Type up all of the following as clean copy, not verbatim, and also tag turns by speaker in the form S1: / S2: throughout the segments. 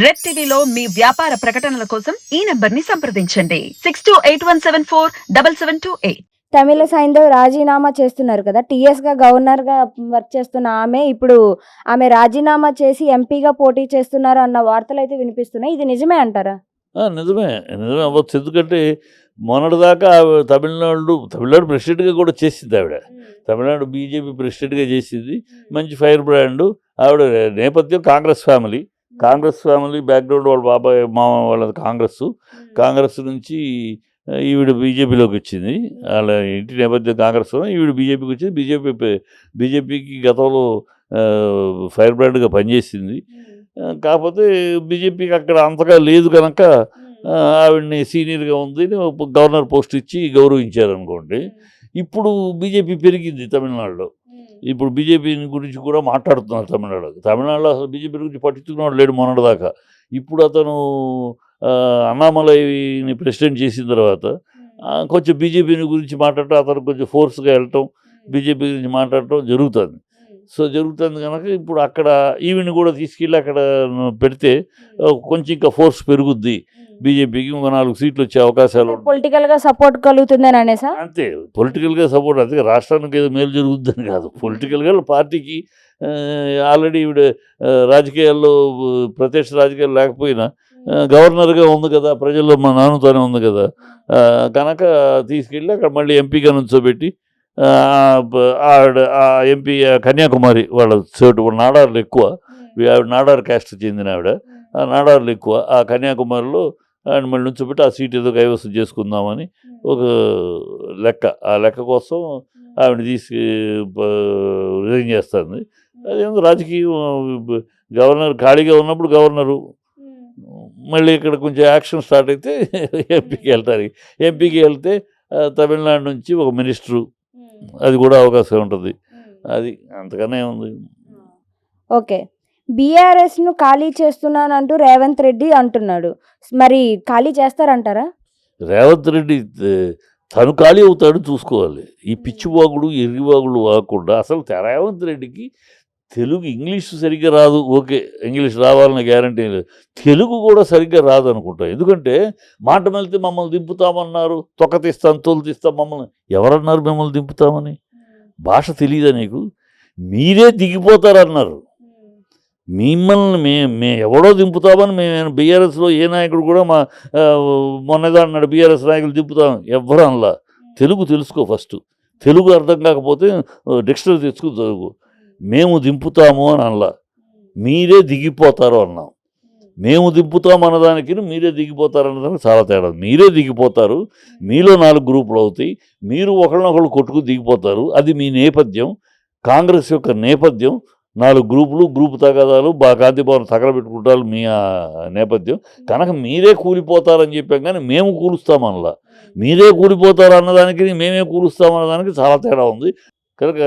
S1: Red టీవీలో మీ వ్యాపార ప్రకటనల కోసం ఈ నంబర్ని సంప్రదించండి 6281747728.
S2: తమిళ సైంధవ్ రాజీనామా చేస్తున్నారు కదా, టీఎస్గా గవర్నర్గా వర్క్ చేస్తున్న ఇప్పుడు ఆమె రాజీనామా చేసి ఎంపీగా పోటీ చేస్తున్నారు అన్న వార్తలు అయితే వినిపిస్తున్నాయి. ఇది నిజమే అంటారా?
S3: నిజమే నిజమే అవ్వచ్చు. ఎందుకంటే మొన్నటిదాకా తమిళనాడు ప్రెసిడెంట్గా కూడా చేసింది ఆవిడ. తమిళనాడు బీజేపీ ప్రెసిడెంట్గా చేసింది. మంచి ఫైర్ బ్రాండ్. ఆవిడ నేపథ్యం కాంగ్రెస్ ఫ్యామిలీ బ్యాక్గ్రౌండ్. వాళ్ళ బాబాయ్ మామ వాళ్ళది కాంగ్రెస్ నుంచి ఈవిడ బీజేపీలోకి వచ్చింది. వాళ్ళ ఇంటి నేపథ్యం కాంగ్రెస్, ఈవిడ బీజేపీకి వచ్చింది. బీజేపీకి గతంలో ఫైర్ బ్రాండ్గా పనిచేసింది. కాకపోతే బీజేపీకి అక్కడ అంతగా లేదు కనుక ఆవిడని సీనియర్గా ఉంది గవర్నర్ పోస్ట్ ఇచ్చి గౌరవించారనుకోండి. ఇప్పుడు బీజేపీ పెరిగింది తమిళనాడులో. ఇప్పుడు బీజేపీ గురించి కూడా మాట్లాడుతున్నారు తమిళనాడులో అసలు బీజేపీ గురించి పట్టించుకున్నాడు లేడు మొన్నటిదాకా. ఇప్పుడు అతను అన్నామలైని ప్రెసిడెంట్ చేసిన తర్వాత కొంచెం బీజేపీని గురించి మాట్లాడటం, అతను కొంచెం ఫోర్స్గా వెళ్ళటం, బీజేపీ గురించి మాట్లాడటం జరుగుతుంది. జరుగుతుంది కనుక ఇప్పుడు అక్కడ ఈవిని కూడా తీసుకెళ్ళి అక్కడ పెడితే కొంచెం ఇంకా ఫోర్స్ పెరుగుద్ది. బీజేపీకి ఇంకో 4 సీట్లు వచ్చే అవకాశాలు
S2: పొలిటికల్గా సపోర్ట్ కలుగుతుందని అనేసా?
S3: అంతే, పొలిటికల్గా సపోర్ట్. అంతే, రాష్ట్రానికి ఏదో మేలు జరుగుతుందని కాదు, పొలిటికల్గా పార్టీకి. ఆల్రెడీ ఈవిడ రాజకీయాల్లో ప్రత్యక్ష రాజకీయాలు లేకపోయినా గవర్నర్గా ఉంది కదా, ప్రజల్లో మా నాన్నతోనే ఉంది కదా, కనుక తీసుకెళ్ళి అక్కడ మళ్ళీ ఎంపీగా నుంచోబెట్టి ఆవిడ ఎంపీ కన్యాకుమారి వాళ్ళ చోటు నాడార్లు ఎక్కువ. ఆవిడ నాడార్ క్యాస్ట్ చెందిన ఆవిడ. ఆ నాడార్లు ఎక్కువ. ఆ కన్యాకుమారిలో ఆయన మళ్ళీ నుంచోబెట్టి ఆ సీట్ ఏదో కైవసం చేసుకుందామని ఒక లెక్క. ఆ లెక్క కోసం ఆవిడ రిజైన్ చేస్తుంది. అదేమో రాజకీయం. గవర్నర్ ఖాళీగా ఉన్నప్పుడు గవర్నరు, మళ్ళీ ఇక్కడ కొంచెం యాక్షన్ స్టార్ట్ అయితే ఎంపీకి వెళ్తే తమిళనాడు నుంచి ఒక మినిస్టరు, అది కూడా అవకాశం ఉంటుంది. అది అంతకన్నా ఏముంది.
S2: ఓకే, బీఆర్ఎస్ను ఖాళీ చేస్తున్నానంటూ రేవంత్ రెడ్డి అంటున్నాడు. మరి ఖాళీ చేస్తారంటారా?
S3: రేవంత్ రెడ్డి తను ఖాళీ అవుతాడు చూసుకోవాలి. ఈ పిచ్చివాగుడు ఎర్రివాగుడు వాగకుండా. అసలు రేవంత్ రెడ్డికి ఇంగ్లీష్ సరిగ్గా రాదు. ఓకే, ఇంగ్లీష్ రావాలని గ్యారంటీ లేదు. తెలుగు కూడా సరిగ్గా రాదు అనుకుంటా. ఎందుకంటే మాట వెళ్తే మమ్మల్ని దింపుతామన్నారు, తొక్క తీస్తాం, తోలు తీస్తాం. మమ్మల్ని ఎవరన్నారు మిమ్మల్ని దింపుతామని? భాష తెలియదా నీకు? మీరే దిగిపోతారన్నారు. మిమ్మల్ని ఎవడో దింపుతామని మేము బీఆర్ఎస్లో ఏ నాయకుడు కూడా మొన్నదా అన్నాడు బీఆర్ఎస్ నాయకులు దింపుతాం. ఎవ్వరు అనలా. తెలుగు తెలుసుకో ఫస్ట్. తెలుగు అర్థం కాకపోతే డిక్షనరీ తెచ్చుకుని చదువు. మేము దింపుతాము అని అనలా, మీరే దిగిపోతారు అన్నాం. మేము దింపుతాం అన్నదానికి మీరే దిగిపోతారు అన్నదానికి చాలా తేడా. మీరే దిగిపోతారు, మీలో 4 గ్రూపులు అవుతాయి, మీరు ఒకళ్ళనొకళ్ళు కొట్టుకుని దిగిపోతారు. అది మీ నేపథ్యం, కాంగ్రెస్ యొక్క నేపథ్యం. 4 గ్రూపులు, గ్రూపు తగాదాలు, గాంధీ భవన్ తగలబెట్టుకుంటారు మీ నేపథ్యం. కనుక మీరే కూలిపోతారని చెప్పాం, కానీ మేము కూలుస్తామనలా. మీరే కూలిపోతారు అన్నదానికి మేమే కూలుస్తామన్నదానికి చాలా తేడా ఉంది. కనుక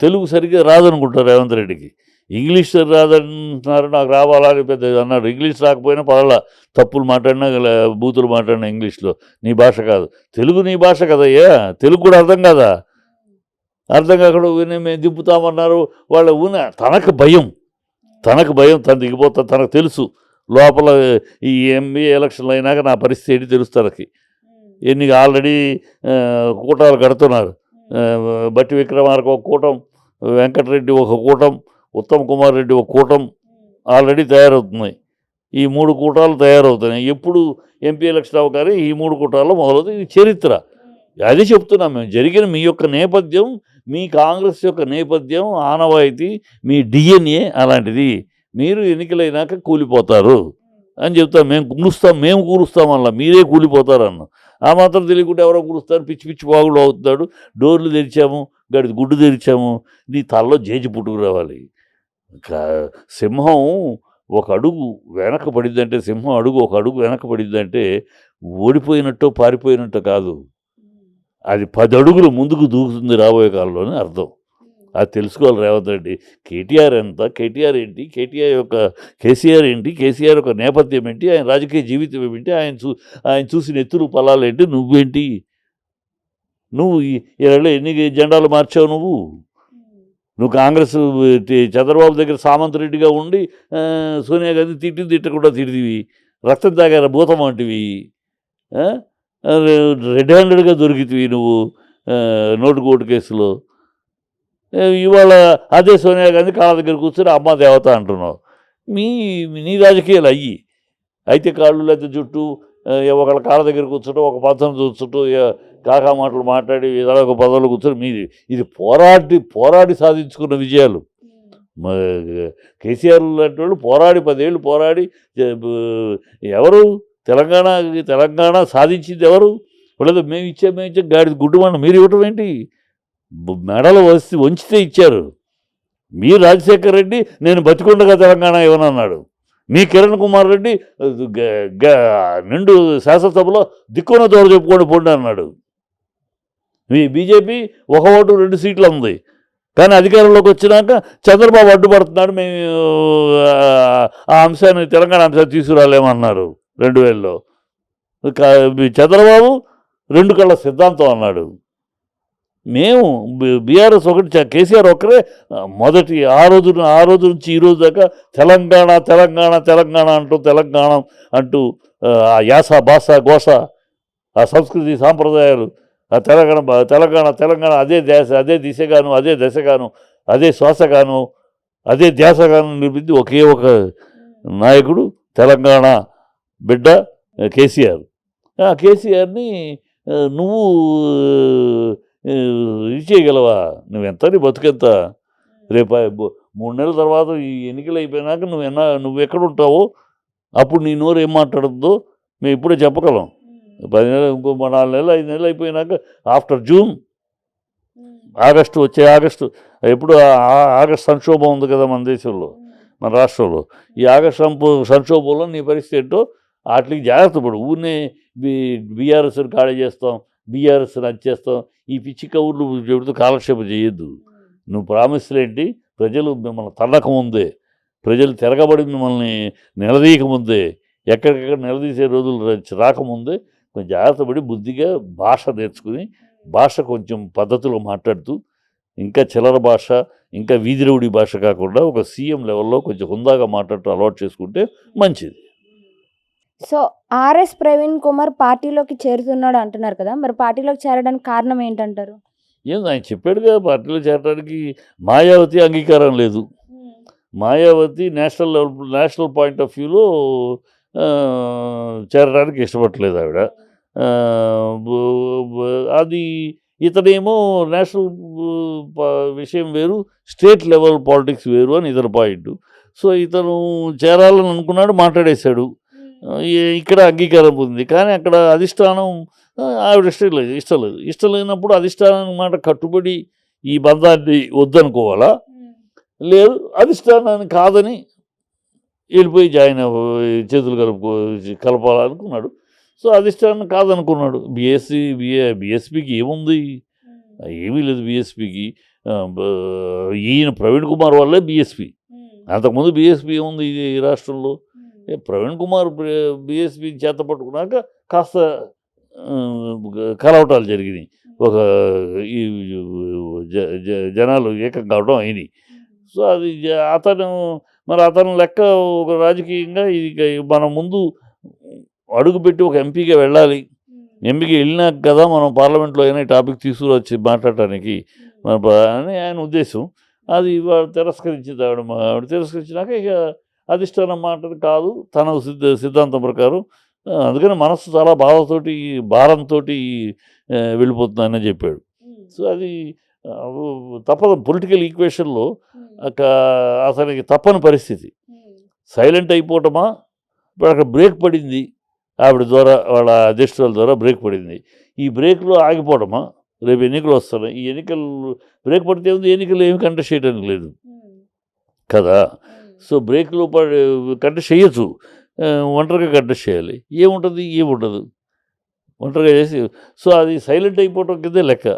S3: తెలుగు సరిగ్గా రాదనుకుంటారు రేవంత్ రెడ్డికి. ఇంగ్లీష్ రాదంటున్నారు, నాకు రావాలని పెద్ద అన్నాడు. ఇంగ్లీష్ రాకపోయినా పర్వాలా, తప్పులు మాట్లాడినా బూతులు మాట్లాడినా ఇంగ్లీష్లో. నీ భాష కాదు, తెలుగు నీ భాష కదయ్యా. తెలుగు కూడా అర్థం కాదా? అర్థం కాకుండా మేము దింపుతామన్నారు. వాళ్ళ తనకు భయం, తను దిగిపోతా. తనకు తెలుసు లోపల ఈ ఎంబీ ఎలక్షన్లు అయినాక నా పరిస్థితి ఏంటి తెలుసు తనకి. ఆల్రెడీ కూటాలు కడుతున్నారు. బట్టి విక్రమార్క ఒక కూటం, వెంకటరెడ్డి ఒక కూటం, ఉత్తమ్ కుమార్ రెడ్డి ఒక కూటం ఆల్రెడీ తయారవుతున్నాయి. ఈ 3 కూటాలు తయారవుతున్నాయి. ఎప్పుడు ఎంపీ ఎలక్షన్ అవగానే ఈ 3 కూటాల్లో మొదలవుతుంది. ఇది చరిత్ర. అది చెప్తున్నాం మేము. జరిగిన మీ యొక్క నేపథ్యం, మీ కాంగ్రెస్ యొక్క నేపథ్యం, ఆనవాయితీ, మీ డిఎన్ఏ అలాంటిది. మీరు ఎన్నికలైనాక కూలిపోతారు అని చెప్తాం. మేము కూలుస్తాం అలా, మీరే కూలిపోతారు అన్నాం. ఆ మాత్రం తెలియకుండా ఎవరో కూలుస్తారు, పిచ్చి వాగుడు అవుతాడు. డోర్లు తెరిచాము, గుడ్డు తెరిచాము, నీ తలలో జేజి పుట్టుకు రావాలి. సింహం ఒక అడుగు వెనక పడిద్దంటే, సింహం ఒక అడుగు వెనక పడిద్దంటే ఓడిపోయినట్టు పారిపోయినట్టు కాదు, అది 10 అడుగులు ముందుకు దూకుతుంది రాబోయే కాలంలోనే అర్థం. అది తెలుసుకోవాలి రేవంత్ రెడ్డి. కేటీఆర్ ఎంత, కేటీఆర్ ఏంటి, కేసీఆర్ ఏంటి, కేసీఆర్ యొక్క నేపథ్యం ఏంటి, ఆయన రాజకీయ జీవితం ఏమిటి, ఆయన చూసిన ఎత్తులు పొలాలు ఏంటి, నువ్వేంటి, నువ్వు 2 ఎన్ని జెండాలు మార్చావు, నువ్వు కాంగ్రెస్ చంద్రబాబు దగ్గర సామంత్ రెడ్డిగా ఉండి సోనియా గాంధీ తిట్టకుండా తిడితివి, రక్తం తాగార భూతం అంటివి, రెడ్ హ్యాండెడ్గా దొరికితివి నువ్వు నోటు కోటు కేసులో. ఇవాళ అదే సోనియా గాంధీ కాళ్ళ దగ్గర కూర్చొని అమ్మ దేవత అంటున్నావు. నీ రాజకీయాలు అయ్యి అయితే కాళ్ళు లేకపోతే జుట్టు ఒకళ్ళ కాళ్ళ దగ్గర కూర్చోటం, ఒక పద్ధతి చూర్చటం, కాకా మాటలు మాట్లాడి ఏదైనా ఒక పదవులు కూర్చొని మీది ఇది పోరాడి సాధించుకున్న విజయాలు. కేసీఆర్ లాంటి వాళ్ళు పోరాడి 10 ఏళ్ళు పోరాడి ఎవరు తెలంగాణ సాధించింది ఎవరు? వాళ్ళతో మేము ఇచ్చాం గాడి గుడ్డుమన్న మీరు ఇవ్వటం ఏంటి? మెడలు వంచితే ఇచ్చారు. మీ రాజశేఖర్ రెడ్డి నేను బతికుండగా తెలంగాణ ఇవ్వనన్నాడు. మీ కిరణ్ కుమార్ రెడ్డి నిండు శాసనసభలో దిక్కున దూర చెప్పుకొని పోండి అన్నాడు. మీ బీజేపీ 1 ఓటు 2 సీట్లు ఉంది, కానీ అధికారంలోకి వచ్చినాక చంద్రబాబు అడ్డుపడుతున్నాడు, మేము ఆ అంశాన్ని తెలంగాణ అంశాన్ని తీసుకురాలేమన్నారు 2000లో. చంద్రబాబు 2 కళ్ళ సిద్ధాంతం అన్నాడు. మేము బీఆర్ఎస్ ఒకటి, కేసీఆర్ ఒక్కరే మొదటి ఆ రోజు నుంచి ఈ రోజు దాకా తెలంగాణ అంటూ ఆ యాస భాష గోష, ఆ సంస్కృతి సాంప్రదాయాలు, ఆ తెలంగాణ అదే దిశగాను అదే దశగాను అదే శ్వాసగాను అదే ధ్యాసగాను నిలిపింది ఒకే ఒక నాయకుడు, తెలంగాణ బిడ్డ కేసీఆర్. ఆ కేసీఆర్ని నువ్వు ఇది చేయగలవా? నువ్వెంత నీ బతుకెంత? రేపు 3 నెలల తర్వాత ఈ ఎన్నికలు అయిపోయినాక నువ్వు ఎక్కడ ఉంటావో అప్పుడు నీ నోరు ఏం మాట్లాడుతుందో మేము ఇప్పుడే చెప్పగలం. 10 నెలలు, ఇంకో 4 నెలలు 5 నెలలు అయిపోయినాక ఆఫ్టర్ జూన్, వచ్చే ఆగస్టు ఎప్పుడు ఆగస్ట్ సంక్షోభం ఉంది కదా మన దేశంలో, మన రాష్ట్రంలో. ఈ ఆగస్ట్ సంక్షోభంలో నీ పరిస్థితి ఏంటో వాటికి జాగ్రత్త పడు. ఊరినే బీఆర్ఎస్ని ఖాళీ చేస్తాం, బీఆర్ఎస్ని అది చేస్తాం, ఈ పిచ్చి కవులు చెబుతూ కాలక్షేపం చేయొద్దు. నువ్వు ప్రామిస్లేంటి? ప్రజలు మిమ్మల్ని తన్నకముందే, ప్రజలు తిరగబడి మిమ్మల్ని నిలదీయకముందే, ఎక్కడికక్కడ నిలదీసే రోజులు రాకముందే కొంచెం జాగ్రత్త పడి బుద్ధిగా భాష నేర్చుకుని, భాష కొంచెం పద్ధతిలో మాట్లాడుతూ, ఇంకా చిల్లర భాష, ఇంకా వీధిరౌడి భాష కాకుండా ఒక సీఎం లెవెల్లో కొంచెం హుందాగా మాట్లాడటం అలవాటు చేసుకుంటే మంచిది.
S2: సో ఆర్ఎస్ ప్రవీణ్ కుమార్ పార్టీలోకి చేరుతున్నాడు అంటున్నారు కదా, మరి పార్టీలోకి చేరడానికి కారణం ఏంటంటారు?
S3: ఆయన చెప్పాడుగా, పార్టీలో చేరడానికి మాయావతి అంగీకారం లేదు. మాయావతి నేషనల్ పాయింట్ ఆఫ్ వ్యూలో చేరడానికి ఇష్టపడలేదు ఆవిడ. అది ఇతనేమో నేషనల్ విషయం వేరు, స్టేట్ లెవెల్ పాలిటిక్స్ వేరు అని ఇతని పాయింట్. సో ఇతను చేరాలని అనుకున్నాడు, మాట్లాడేశాడు. ఇక్కడ అంగీకారం పొందింది, కానీ అక్కడ అధిష్టానం ఆవిడ ఇష్టం లేనప్పుడు అధిష్టానం మాట కట్టుబడి ఈ బంధాన్ని వద్దనుకోవాలా, లేదు అధిష్టానాన్ని కాదని వెళ్ళిపోయి చేతులు కలపాలనుకున్నాడు. సో అధిష్టానం కాదనుకున్నాడు. బీఎస్పీకి ఏముంది? ఏమీ లేదు బీఎస్పీకి. ఈయన ప్రవీణ్ కుమార్ వల్లే బీఎస్పీ. అంతకుముందు బీఎస్పీ ఏముంది ఈ రాష్ట్రంలో? ప్రవీణ్ కుమార్ బీఎస్పీని చేత పట్టుకున్నాక కాస్త కలవటాలు జరిగినాయి, ఒక ఈ జనాలు ఏకం కావడం అయినాయి. సో అది అతను లెక్క ఒక రాజకీయంగా ఇది మనం ముందు అడుగుపెట్టి ఒక ఎంపీగా వెళ్ళాలి, ఎంపీగా వెళ్ళినాక కదా మనం పార్లమెంట్లో అయినా టాపిక్ తీసుకురొచ్చి మాట్లాడటానికి అని ఆయన ఉద్దేశం. అది తిరస్కరించింది ఆవిడ తిరస్కరించినాక ఇక అధిష్టానం మాటది కాదు తన సిద్ధాంతం ప్రకారం. అందుకని మనసు చాలా భారంతో వెళ్ళిపోతుందని చెప్పాడు. సో అది తప్పదు, పొలిటికల్ ఈక్వేషన్లో అతనికి తప్పని పరిస్థితి. సైలెంట్ అయిపోవటమా, ఇప్పుడు అక్కడ బ్రేక్ పడింది ఆవిడ ద్వారా, వాళ్ళ అధ్యక్షుల ద్వారా బ్రేక్ పడింది. ఈ బ్రేక్లో ఆగిపోవటమా? రేపు ఎన్నికలు వస్తున్నాయి, ఈ ఎన్నికలు బ్రేక్ పడితే ఉంది, ఎన్నికలు ఏమి కంటెస్ట్ చేయడానికి లేదు కదా. సో బ్రేక్లో కంటెస్ట్ చేయొచ్చు, ఒంటరిగా కంటెస్ట్ చేయాలి. ఏముండదు ఒంటరిగా చేసి. సో అది సైలెంట్ అయిపోవటం కిందే లెక్క.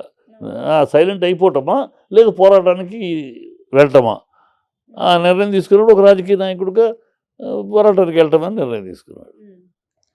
S3: సైలెంట్ అయిపోవటమా లేదా పోరాటానికి వెళ్ళటమా? ఆ నిర్ణయం తీసుకున్నాడు ఒక రాజకీయ నాయకుడిగా, పోరాటానికి వెళ్ళటమని నిర్ణయం తీసుకున్నాడు.